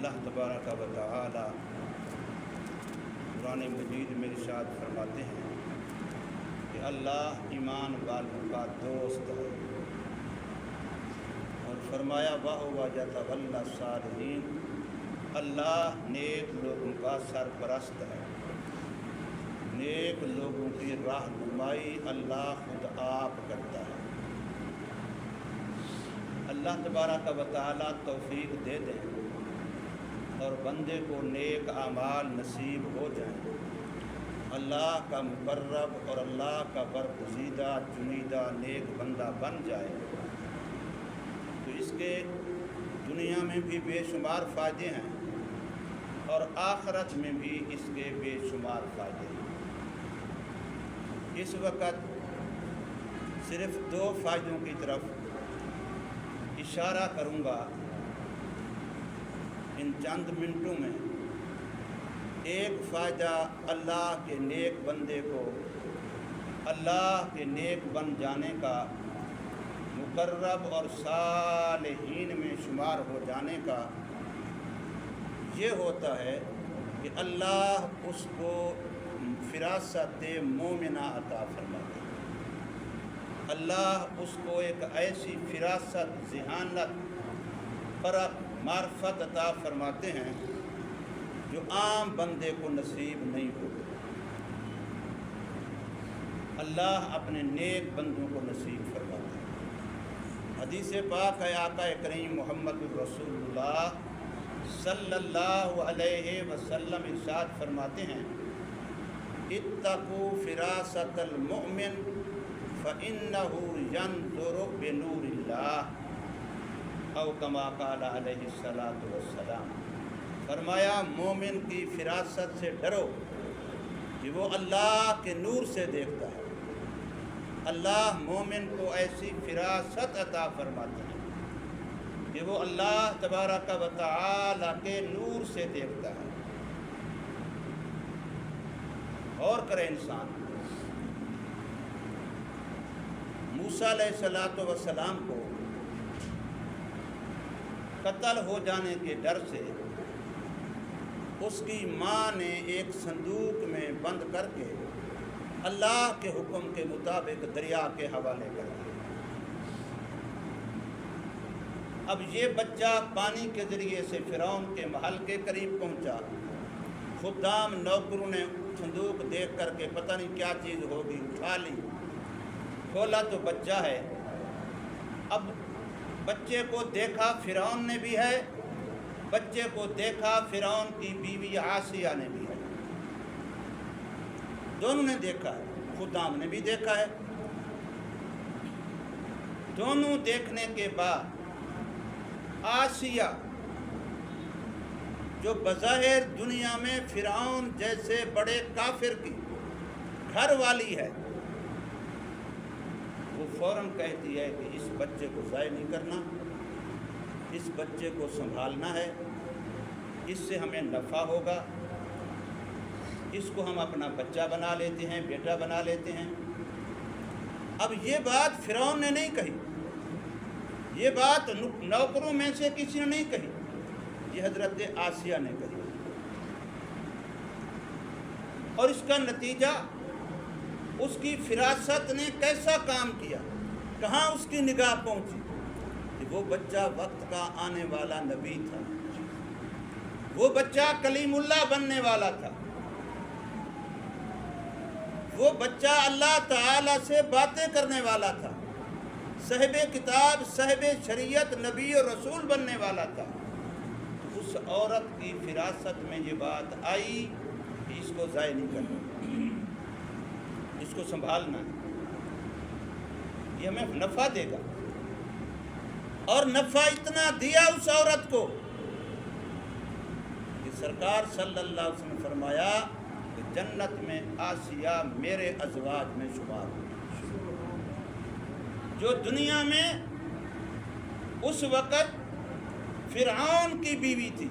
اللہ تبارک و تعالی قرآن مجید میں ارشاد فرماتے ہیں کہ اللہ ایمان والوں کا دوست ہے، اور فرمایا وَهُوَ يَتَوَلَّى الصَّالِحِينَ، اللہ نیک لوگوں کا سرپرست ہے، نیک لوگوں کی رہنمائی اللہ خود آپ کرتا ہے۔ اللہ تبارک و تعالی توفیق دے دیں اور بندے کو نیک اعمال نصیب ہو جائیں، اللہ کا مقرب اور اللہ کا برگزیدہ چنیدہ نیک بندہ بن جائے تو اس کے دنیا میں بھی بے شمار فائدے ہیں اور آخرت میں بھی اس کے بے شمار فائدے ہیں۔ اس وقت صرف 2 فائدوں کی طرف اشارہ کروں گا ان چند منٹوں میں۔ ایک فائدہ اللہ کے نیک بندے کو اللہ کے نیک بن جانے کا، مقرب اور صالحین میں شمار ہو جانے کا، یہ ہوتا ہے کہ اللہ اس کو فراست مومنہ عطا فرماتا ہے۔ اللہ اس کو ایک ایسی فراست، ذہانت، فرق، معرفت عطا فرماتے ہیں جو عام بندے کو نصیب نہیں ہوتی۔ اللہ اپنے نیک بندوں کو نصیب فرماتے ہیں۔ حدیث پاک ہے، آقا کریم محمد الرسول اللہ صلی اللہ علیہ وسلم ارشاد فرماتے ہیں اتقوا فراست المؤمن فإنه ينظر بنور اللہ، او کما قال علیہ الصلاۃ والسلام۔ فرمایا مومن کی فراست سے ڈرو کہ وہ اللہ کے نور سے دیکھتا ہے۔ اللہ مومن کو ایسی فراست عطا فرماتا ہے کہ وہ اللہ تبارک و تعالی کے نور سے دیکھتا ہے۔ اور کرے انسان، موسیٰ علیہ السلام کو قتل ہو جانے کے ڈر سے اس کی ماں نے ایک صندوق میں بند کر کے اللہ کے حکم کے مطابق دریا کے حوالے کر دیا۔ اب یہ بچہ پانی کے ذریعے سے فرعون کے محل کے قریب پہنچا، خدام نوکروں نے صندوق دیکھ کر کے پتہ نہیں کیا چیز ہوگی اٹھا لی، کھولا تو بچہ ہے۔ اب بچے کو دیکھا فرعون نے بھی ہے، بچے کو دیکھا فرعون کی بیوی آسیہ نے بھی ہے، دونوں نے دیکھا ہے، خدام نے بھی دیکھا ہے۔ دونوں دیکھنے کے بعد آسیہ جو بظاہر دنیا میں فرعون جیسے بڑے کافر کی گھر والی ہے، وہ فوراً کہتی ہے کہ اس بچے کو ضائع نہیں کرنا، اس بچے کو سنبھالنا ہے، اس سے ہمیں نفع ہوگا، اس کو ہم اپنا بچہ بنا لیتے ہیں، بیٹا بنا لیتے ہیں۔ اب یہ بات فرعون نے نہیں کہی، یہ بات نوکروں میں سے کسی نے نہیں کہی، یہ حضرت آسیہ نے کہی۔ اور اس کا نتیجہ اس کی فراست نے کیسا کام کیا، کہاں اس کی نگاہ پہنچی کہ وہ بچہ وقت کا آنے والا نبی تھا، وہ بچہ کلیم اللہ بننے والا تھا، وہ بچہ اللہ تعالی سے باتیں کرنے والا تھا، صاحب کتاب، صاحب شریعت، نبی اور رسول بننے والا تھا۔ اس عورت کی فراست میں یہ بات آئی کہ اس کو ضائع نہیں کرنا، اس کو سنبھالنا ہے، یہ ہمیں نفع دے گا۔ اور نفع اتنا دیا اس عورت کو کہ سرکار صلی اللہ علیہ وسلم نے فرمایا کہ جنت میں آسیہ میرے ازواج میں شمار ہو، جو دنیا میں اس وقت فرعون کی بیوی تھی،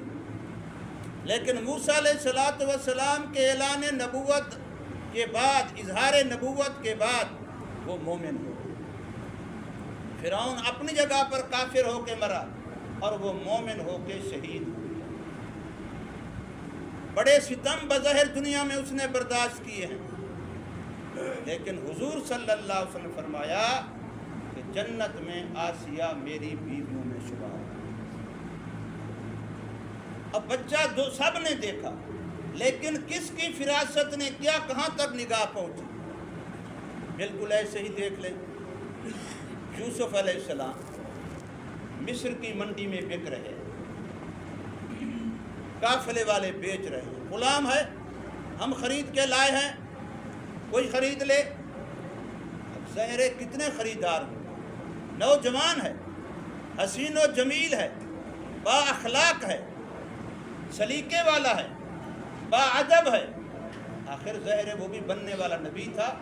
لیکن موسیٰ علیہ السلام کے اعلان نبوت کے بعد، اظہار نبوت کے بعد وہ مومن ہو۔ فرعون اپنی جگہ پر کافر ہو کے مرا اور وہ مومن ہو کے شہید ہو۔ بڑے ستم بظاہر دنیا میں اس نے برداشت کیے ہیں، لیکن حضور صلی اللہ علیہ وسلم نے فرمایا کہ جنت میں آسیہ میری بیویوں میں شمار ہے۔ اب بچہ سب نے دیکھا، لیکن کس کی فراست نے کیا کہاں تک نگاہ پہنچی؟ بالکل ایسے ہی دیکھ لیں، یوسف علیہ السلام مصر کی منڈی میں بک رہے، قافلے والے بیچ رہے ہیں، غلام ہے، ہم خرید کے لائے ہیں، کوئی خرید لے۔ اب ظاہر ہے کتنے خریدار ہوں، نوجوان ہے، حسین و جمیل ہے، با اخلاق ہے، سلیقے والا ہے، با ادب ہے، آخر ظاہر ہے وہ بھی بننے والا نبی تھا،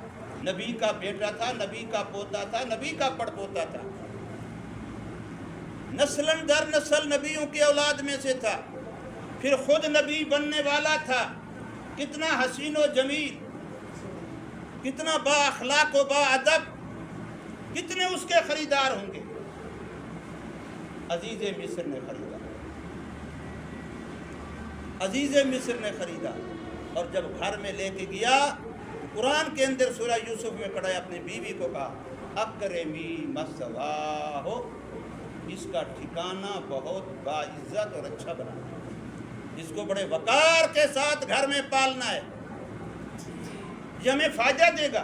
نبی کا بیٹا تھا، نبی کا پوتا تھا، نبی کا پڑپوتا تھا، نسل در نسل نبیوں کی اولاد میں سے تھا، پھر خود نبی بننے والا تھا، کتنا حسین و جمیل، کتنا با اخلاق و با ادب، کتنے اس کے خریدار ہوں گے۔ عزیز مصر نے خریدا، عزیز مصر نے خریدا، اور جب گھر میں لے کے گیا، قرآن کے اندر سورہ یوسف میں پڑھا، اپنی بیوی کو کہا اکرمی مثواہ، اس کا ٹھکانہ بہت باعزت اور اچھا بنانا، اس کو بڑے وقار کے ساتھ گھر میں پالنا ہے، یہ ہمیں فائدہ دے گا۔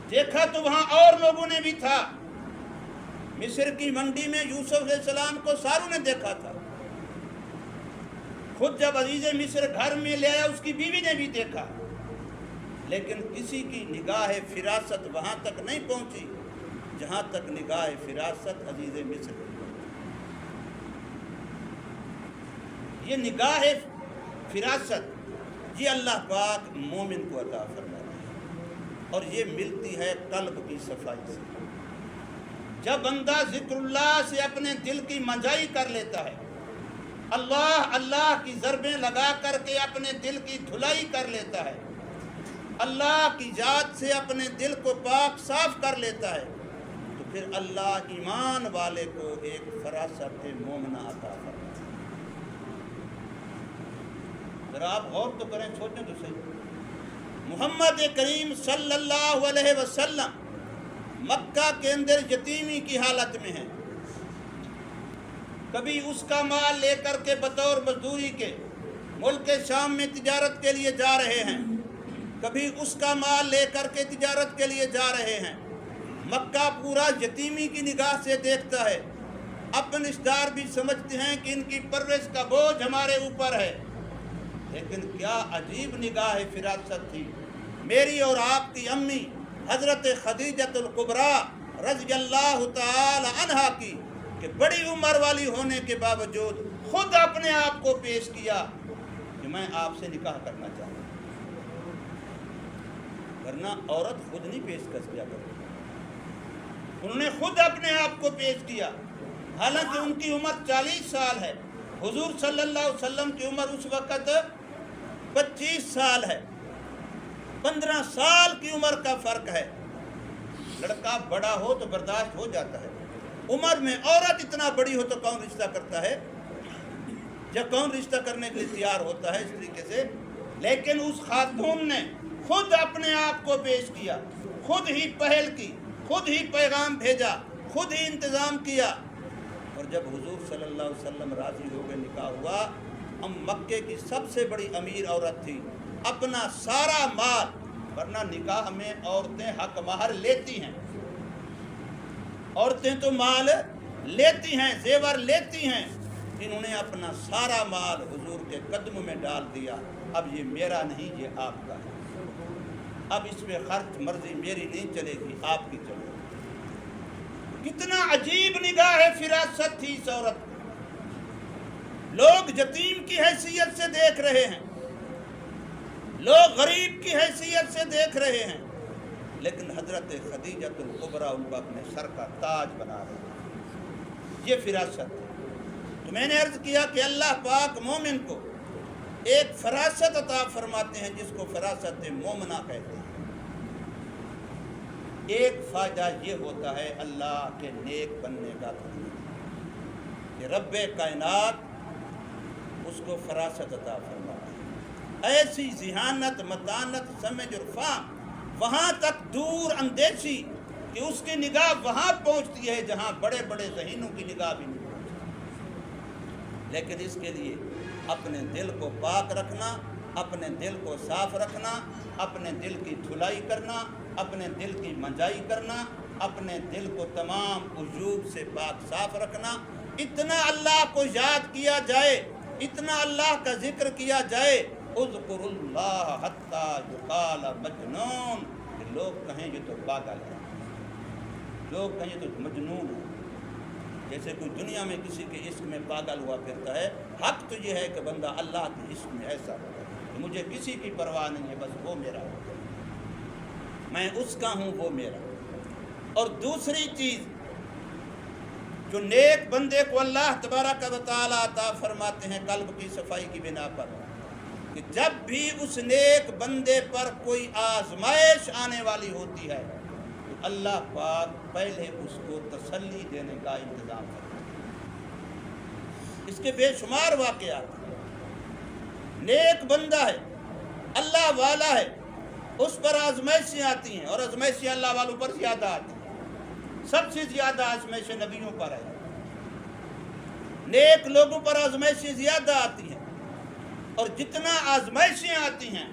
دیکھا تو وہاں اور لوگوں نے بھی تھا، مصر کی منڈی میں یوسف علیہ السلام کو ساروں نے دیکھا تھا، خود جب عزیز مصر گھر میں لے آیا اس کی بیوی نے بھی دیکھا، لیکن کسی کی نگاہ فراست وہاں تک نہیں پہنچی جہاں تک نگاہ فراست عزیز مصر کی۔ یہ نگاہ فراست یہ اللہ پاک مومن کو عطا فرماتا ہے، اور یہ ملتی ہے قلب کی صفائی سے۔ جب بندہ ذکر اللہ سے اپنے دل کی منجائی کر لیتا ہے، اللہ اللہ کی ضربیں لگا کر کے اپنے دل کی دھلائی کر لیتا ہے، اللہ کی ذات سے اپنے دل کو پاک صاف کر لیتا ہے، تو پھر اللہ ایمان والے کو ایک فراست مومنہ عطا فرماتا ہے۔ ذرا آپ غور تو کریں، سوچیں تو صحیح، محمد کریم صلی اللہ علیہ وسلم مکہ کے اندر یتیمی کی حالت میں ہیں، کبھی اس کا مال لے کر کے بطور مزدوری کے ملک شام میں تجارت کے لیے جا رہے ہیں، کبھی اس کا مال لے کر کے تجارت کے لیے جا رہے ہیں۔ مکہ پورا یتیمی کی نگاہ سے دیکھتا ہے، اپنے رشتہ دار بھی سمجھتے ہیں کہ ان کی پرورش کا بوجھ ہمارے اوپر ہے، لیکن کیا عجیب نگاہ فراست تھی میری اور آپ کی امی حضرت خدیجۃ الکبریٰ رضی اللہ تعالی عنہا کی، کہ بڑی عمر والی ہونے کے باوجود خود اپنے آپ کو پیش کیا کہ میں آپ سے نکاح کرنا چاہتا ہوں، ورنہ عورت خود نہیں پیشکش کیا کرتی، انہوں نے خود اپنے آپ کو پیش کیا، حالانکہ ان کی عمر 40 سال ہے، حضور صلی اللہ علیہ وسلم کی عمر اس وقت 25 سال ہے، 15 سال کی عمر کا فرق ہے۔ لڑکا بڑا ہو تو برداشت ہو جاتا ہے، عمر میں عورت اتنا بڑی ہو تو کون رشتہ کرتا ہے، یا کون رشتہ کرنے کے لیے تیار ہوتا ہے اس طریقے سے؟ لیکن اس خاتون نے خود اپنے آپ کو پیش کیا، خود ہی پہل کی، خود ہی پیغام بھیجا، خود ہی انتظام کیا، اور جب حضور صلی اللہ علیہ وسلم راضی ہو گئے، نکاح ہوا۔ ہم مکے کی سب سے بڑی امیر عورت تھی، اپنا سارا مال، ورنہ نکاح میں عورتیں حق مہر لیتی ہیں، عورتیں تو مال لیتی ہیں، زیور لیتی ہیں، انہوں نے اپنا سارا مال حضور کے قدم میں ڈال دیا، اب یہ میرا نہیں، یہ آپ کا ہے، اب اس میں خرچ مرضی میری نہیں چلے گی، آپ کی چلے گی۔ کتنا عجیب نگاہ فراست تھی اس عورت کو، لوگ یتیم کی حیثیت سے دیکھ رہے ہیں، لوگ غریب کی حیثیت سے دیکھ رہے ہیں، لیکن حضرت خدیجۃ الکبریٰ ان کو اپنے سر کا تاج بنا رہے ہیں، یہ فراست ہے۔ تو میں نے عرض کیا کہ اللہ پاک مومن کو ایک فراست عطا فرماتے ہیں جس کو فراست مومنہ کہتے ہیں۔ ایک فائدہ یہ ہوتا ہے اللہ کے نیک بننے کا کہ رب کائنات اس کو فراست عطا فرما، ایسی ذہانت، متانت، سمجھ اور فہم، وہاں تک دور اندیشی کہ اس کی نگاہ وہاں پہنچتی ہے جہاں بڑے بڑے ذہینوں کی نگاہ بھی نہیں پہنچتی۔ لیکن اس کے لیے اپنے دل کو پاک رکھنا، اپنے دل کو صاف رکھنا، اپنے دل کی دھلائی کرنا، اپنے دل کی منجائی کرنا، اپنے دل کو تمام عیوب سے پاک صاف رکھنا، اتنا اللہ کو یاد کیا جائے، اتنا اللہ کا ذکر کیا جائے، اذکر اللہ حتی یقال مجنون، کہ لوگ کہیں یہ تو پاگل ہے، لوگ کہیں تو مجنون ہے، جیسے کوئی دنیا میں کسی کے عشق میں پاگل ہوا پھرتا ہے۔ حق تو یہ ہے کہ بندہ اللہ کے عشق میں ایسا ہو کہ مجھے کسی کی پرواہ نہیں ہے، بس وہ میرا ہو، میں اس کا ہوں، وہ میرا۔ اور دوسری چیز جو نیک بندے کو اللہ تبارک و تعالیٰ عطا فرماتے ہیں قلب کی صفائی کی بنا پر، کہ جب بھی اس نیک بندے پر کوئی آزمائش آنے والی ہوتی ہے تو اللہ پاک پہلے اس کو تسلی دینے کا انتظام کرتا ہے۔ اس کے بے شمار واقعات ہیں۔ نیک بندہ ہے، اللہ والا ہے، اس پر آزمائشیں آتی ہیں، اور آزمائشیں اللہ والوں پر زیادہ آتی ہیں۔ سب سے زیادہ آزمائشیں نبیوں پر ہے، نیک لوگوں پر آزمائشیں زیادہ آتی ہیں، اور جتنا آزمائشیں آتی ہیں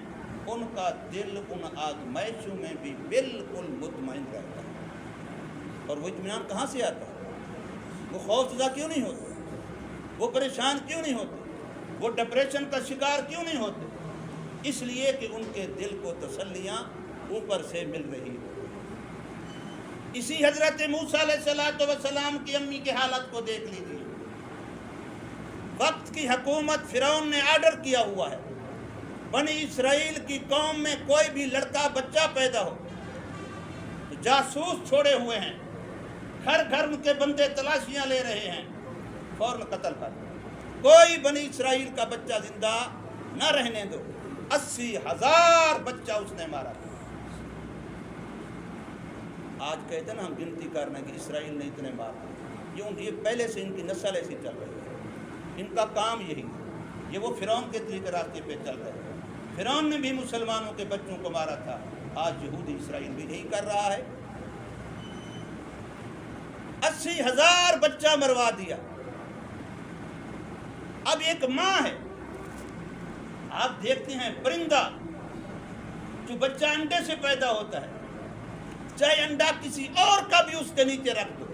ان کا دل ان آزمائشوں میں بھی بالکل مطمئن رہتا ہے۔ اور وہ اطمینان کہاں سے آتا ہے؟ وہ خوف زدہ کیوں نہیں ہوتے؟ وہ پریشان کیوں نہیں ہوتے؟ وہ ڈپریشن کا شکار کیوں نہیں ہوتے؟ اس لیے کہ ان کے دل کو تسلیاں اوپر سے مل رہی ہو۔ اسی حضرت موسیٰ علیہ السلام کی امی کی حالت کو دیکھ لیجیے۔ وقت کی حکومت فرعون نے آرڈر کیا ہوا ہے، بنی اسرائیل کی قوم میں کوئی بھی لڑکا بچہ پیدا ہو تو جاسوس چھوڑے ہوئے ہیں، گھر گھر ان کے بندے تلاشیاں لے رہے ہیں، فوراً قتل کر دو، کوئی بنی اسرائیل کا بچہ زندہ نہ رہنے دو۔ 80,000 بچہ اس نے مارا۔ آج کہتے ہیں نا ہم گنتی کرنا کہ اسرائیل نے اتنے مارا، یہ پہلے سے ان کی نسل ایسی چل رہی ہے، ان کا کام یہی ہے، یہ وہ فرعون کے طریقے راستے پہ چل رہے ہیں۔ فرعون نے بھی مسلمانوں کے بچوں کو مارا تھا، آج یہودی اسرائیل بھی یہی کر رہا ہے۔ 80,000 بچہ مروا دیا۔ اب ایک ماں ہے، آپ دیکھتے ہیں پرندہ جو بچہ انڈے سے پیدا ہوتا ہے، چاہے انڈا کسی اور کا بھی اس کے نیچے رکھ دو،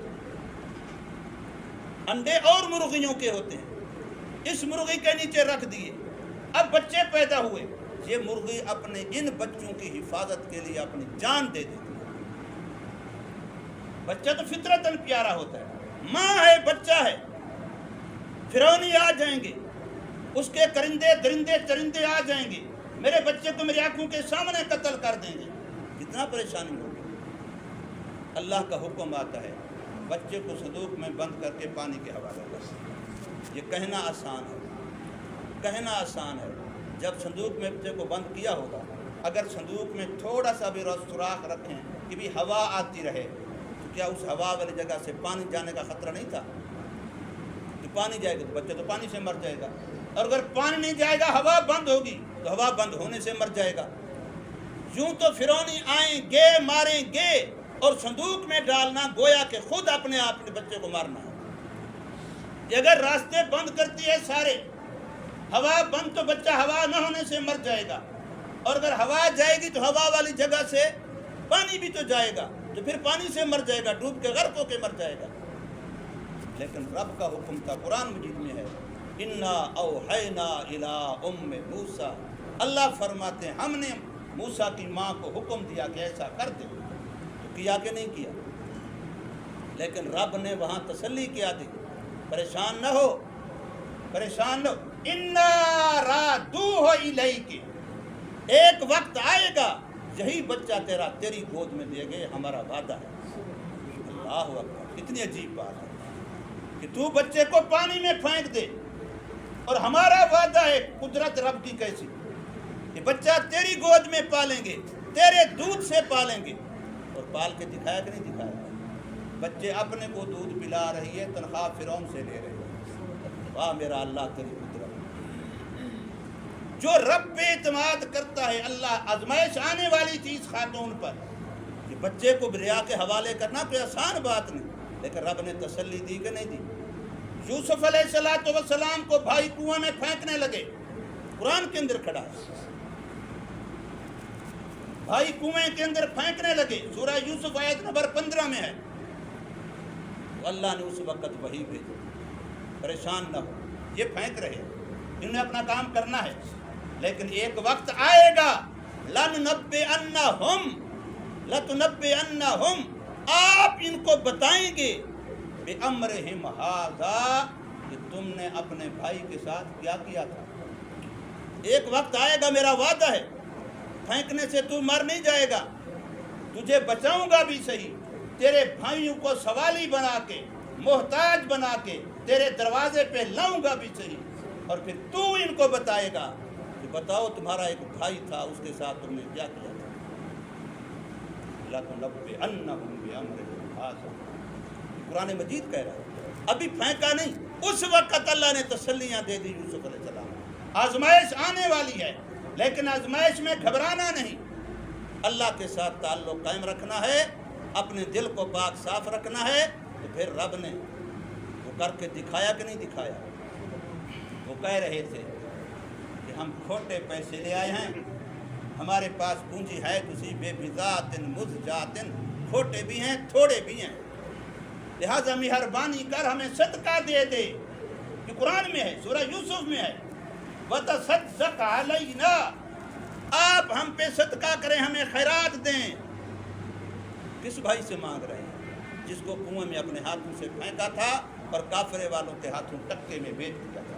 انڈے اور مرغیوں کے ہوتے ہیں، اس مرغی کے نیچے رکھ دیے، اب بچے پیدا ہوئے، یہ مرغی اپنے ان بچوں کی حفاظت کے لیے اپنی جان دے دیتی ہے۔ بچہ تو فطرتاً پیارا ہوتا ہے، ماں ہے، بچہ ہے، فرعونی آ جائیں گے، اس کے کرندے درندے چرندے آ جائیں گے، میرے بچے کو میری آنکھوں کے سامنے قتل کر دیں گے، کتنا پریشانی ہوگی۔ اللہ کا حکم آتا ہے بچے کو صندوق میں بند کر کے پانی کے حوالے کر۔ یہ کہنا آسان ہے، کہنا آسان ہے، جب صندوق میں بچے کو بند کیا ہوگا، اگر صندوق میں تھوڑا سا بھی سوراخ رکھیں کہ بھی ہوا آتی رہے تو کیا اس ہوا والی جگہ سے پانی جانے کا خطرہ نہیں تھا؟ تو پانی جائے گا تو بچہ تو پانی سے مر جائے گا، اور اگر پانی نہیں جائے گا، ہوا بند ہوگی تو ہوا بند ہونے سے مر جائے گا۔ یوں تو فرعونی آئیں گے، ماریں گے، اور صندوق میں ڈالنا گویا کہ خود اپنے آپ نے بچے کو مارنا ہے۔ یہ اگر راستے بند کرتی ہے سارے، ہوا بند تو بچہ ہوا نہ ہونے سے مر جائے گا، اور اگر ہوا جائے گی تو ہوا والی جگہ سے پانی بھی تو جائے گا، تو پھر پانی سے مر جائے گا، ڈوب کے غرق ہو کے مر جائے گا۔ لیکن رب کا حکم تھا، قرآن مجید میں ہے اِنَّا أَوْحَيْنَا إِلَىٰ أُمِّ مُوسَىٰ، اللہ فرماتے ہیں ہم نے موسیٰ کی ماں کو حکم دیا کہ ایسا کر دے، تو کیا کہ نہیں کیا؟ لیکن رب نے وہاں تسلی کیا دی، پریشان نہ ہو، پریشان نہ ہو، اِنَّا رَادُوهُ إِلَيْكِ، ایک وقت آئے گا یہی بچہ تیری گود میں دے گئے، ہمارا وعدہ ہے۔ اللہ اکبر، کتنی عجیب بات ہے کہ تو بچے کو پانی میں پھینک دے، اور ہمارا وعدہ ہے، قدرت رب کی کیسی کہ بچہ تیری گود میں پالیں گے، تیرے دودھ سے پالیں گے، اور پال کے دکھایا کہ نہیں دکھایا؟ بچے اپنے کو دودھ پلا رہی ہے، تنخواہ فرعون سے لے رہی ہے۔ واہ میرا اللہ تیری قدرت، جو رب پہ اعتماد کرتا ہے، اللہ آزمائش آنے والی چیز خاتون پر، کہ بچے کو ریا کے حوالے کرنا کوئی آسان بات نہیں، لیکن رب نے تسلی دی کہ نہیں دی؟ یوسف علیہ السلام کو بھائی کنویں میں پھینکنے لگے، قرآن کے اندر کھڑا ہے، بھائی کنویں کے اندر پھینکنے لگے، سورہ یوسف آیت نمبر 15 میں ہے، تو اللہ نے اس وقت وحی بھیجی، پریشان نہ ہو، یہ پھینک رہے، انہوں نے اپنا کام کرنا ہے، لیکن ایک وقت آئے گا، لَتُنَبِّئَنَّهُمْ، آپ ان کو بتائیں گے، بِأَمْرِهِمْ هَذَا، کہ تم نے اپنے بھائی کے ساتھ کیا کیا تھا۔ ایک وقت آئے گا، میرا وعدہ ہے، پھینکنے سے تو مر نہیں جائے گا، تجھے بچاؤں گا بھی صحیح، تیرے بھائیوں کو سوالی بنا کے، محتاج بنا کے تیرے دروازے پہ لاؤں گا بھی صحیح، اور پھر تو ان کو بتائے گا کہ بتاؤ تمہارا ایک بھائی تھا، اس کے ساتھ تم نے کیا کیا تھا۔ لَتُنَبِّئَنَّهُمْ بِأَمْرِهِمْ هَذَا، قرآن مجید کہہ رہا ہے، ابھی پھینکا نہیں، اس وقت اللہ نے تسلیاں دے دی یوسف علیہ السلام۔ آزمائش آنے والی ہے، لیکن آزمائش میں گھبرانا نہیں، اللہ کے ساتھ تعلق قائم رکھنا ہے، اپنے دل کو پاک صاف رکھنا ہے، تو پھر رب نے وہ کر کے دکھایا کہ نہیں دکھایا؟ وہ کہہ رہے تھے کہ ہم کھوٹے پیسے لے آئے ہیں، ہمارے پاس پونجی ہے کسی بے بذات مزجات، کھوٹے بھی ہیں تھوڑے بھی ہیں، لہٰذا مہربانی کر ہمیں صدقہ دے دے، کہ قرآن میں ہے، سورہ یوسف میں ہے، وَتَصَدَّقْ عَلَيْنَا، آپ ہم پہ صدقہ کریں، ہمیں خیرات دیں۔ کس بھائی سے مانگ رہے ہیں؟ جس کو کنویں میں اپنے ہاتھوں سے پھینکا تھا اور کافرے والوں کے ہاتھوں ٹکے میں بیچ دیا تھا۔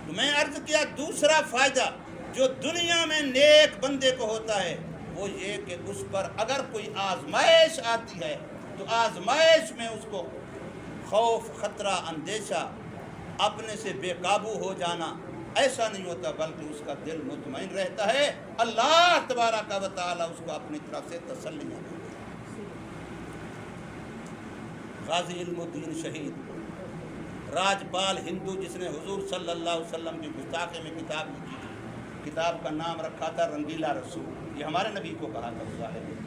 تو میں عرض کیا، دوسرا فائدہ جو دنیا میں نیک بندے کو ہوتا ہے وہ یہ کہ اس پر اگر کوئی آزمائش آتی ہے تو آزمائش میں اس کو خوف، خطرہ، اندیشہ، اپنے سے بے قابو ہو جانا ایسا نہیں ہوتا، بلکہ اس کا دل مطمئن رہتا ہے، اللہ تبارک و تعالی اس کو اپنی طرف سے تسلیاں دیتا ہے۔ غازی علم الدین شہید، راجپال ہندو، جس نے حضور صلی اللہ علیہ وسلم کی گستاخی میں کتاب لکھی تھی، کتاب کا نام رکھا تھا رنگیلا رسول، یہ ہمارے نبی کو کہا تھا ظاہر ہے۔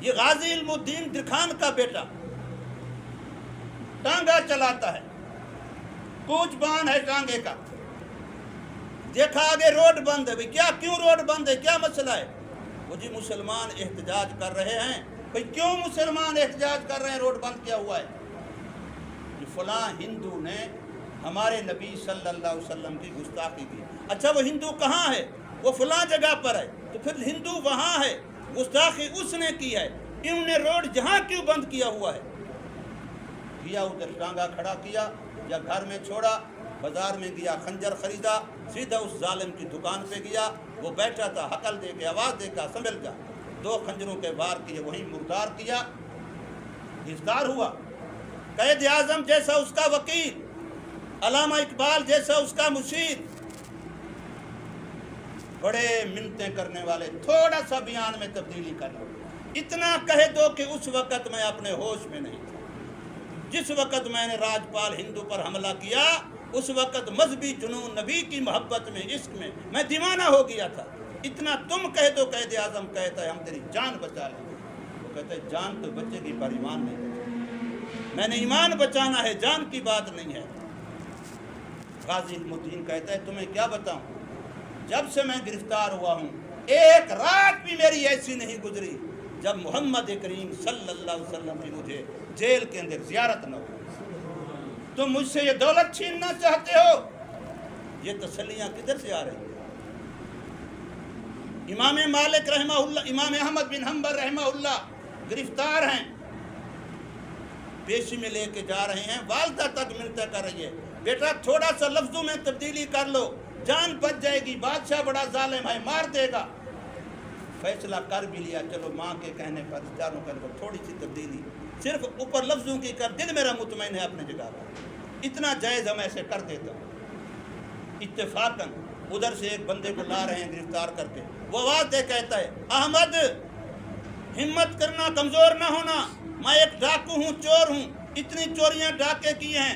یہ غازی علم الدین درخان کا بیٹا ٹانگا چلاتا ہے، کوچ بان ہے ٹانگے کا، دیکھا آگے روڈ بند ہے، کیا کیوں روڈ بند ہے، کیا مسئلہ ہے؟ وہ جی مسلمان احتجاج کر رہے ہیں۔ بھئی کیوں مسلمان احتجاج کر رہے ہیں، روڈ بند کیا ہوا ہے؟ کہ فلاں ہندو نے ہمارے نبی صلی اللہ علیہ وسلم کی گستاخی کی۔ اچھا وہ ہندو کہاں ہے؟ وہ فلاں جگہ پر ہے، تو پھر ہندو وہاں ہے، گستاخی اس نے کی ہے، انہوں نے روڈ جہاں کیوں بند کیا ہوا ہے؟ کیا ادھر ٹانگا کھڑا کیا یا گھر میں چھوڑا، بازار میں گیا خنجر خریدا، سیدھا اس ظالم کی دکان پہ گیا، وہ بیٹھا تھا، حقل دے کے آواز دے کے سنبھل جا، 2 خنجروں کے وار کیے، وہیں مردار کیا، گرفتار ہوا۔ قائد اعظم جیسا اس کا وکیل، علامہ اقبال جیسا اس کا مشیر، بڑے منتیں کرنے والے، تھوڑا سا بیان میں تبدیلی کر لو، اتنا کہہ دو کہ اس وقت میں اپنے ہوش میں نہیں تھا، جس وقت میں نے راجپال ہندو پر حملہ کیا اس وقت مذہبی جنون، نبی کی محبت میں، عشق میں دیوانہ ہو گیا تھا، اتنا تم کہہ دو۔ قائد اعظم کہتا ہے ہم تیری جان بچا لیں گے، وہ کہتا ہے جان تو بچے گی پر ایمان نہیں، میں نے ایمان بچانا ہے، جان کی بات نہیں ہے۔ غازی علم الدین کہتا ہے تمہیں کیا بتاؤں، جب سے میں گرفتار ہوا ہوں ایک رات بھی میری ایسی نہیں گزری جب محمد کریم صلی اللہ علیہ وسلم کی مجھے جیل کے اندر زیارت نہ ہو۔ تم مجھ سے یہ دولت چھیننا چاہتے ہو، یہ تسلیاں کدھر سے آ رہی ہیں؟ امام مالک رحمہ اللہ، امام احمد بن حنبل رحمہ اللہ گرفتار ہیں، پیشی میں لے کے جا رہے ہیں، والدہ تک منتیں کر رہی ہے، بیٹا تھوڑا سا لفظوں میں تبدیلی کر لو، جان بچ جائے گی، بادشاہ بڑا ظالم ہے، مار دے گا۔ فیصلہ کر بھی لیا، چلو ماں کے کہنے پر چاروں کہنے پر تھوڑی سی تبدیلی، صرف اوپر لفظوں کی کر، دل میرا مطمئن ہے اپنے جگہ پر، اتنا جائز ہم ایسے کر دیتا ہوں۔ اتفاقاً ادھر سے ایک بندے کو لا رہے ہیں گرفتار کر کے، وہ آواز دے کہتا ہے احمد ہمت کرنا، کمزور نہ ہونا، میں ایک ڈاکو ہوں، چور ہوں، اتنی چوریاں ڈاکے کی ہیں،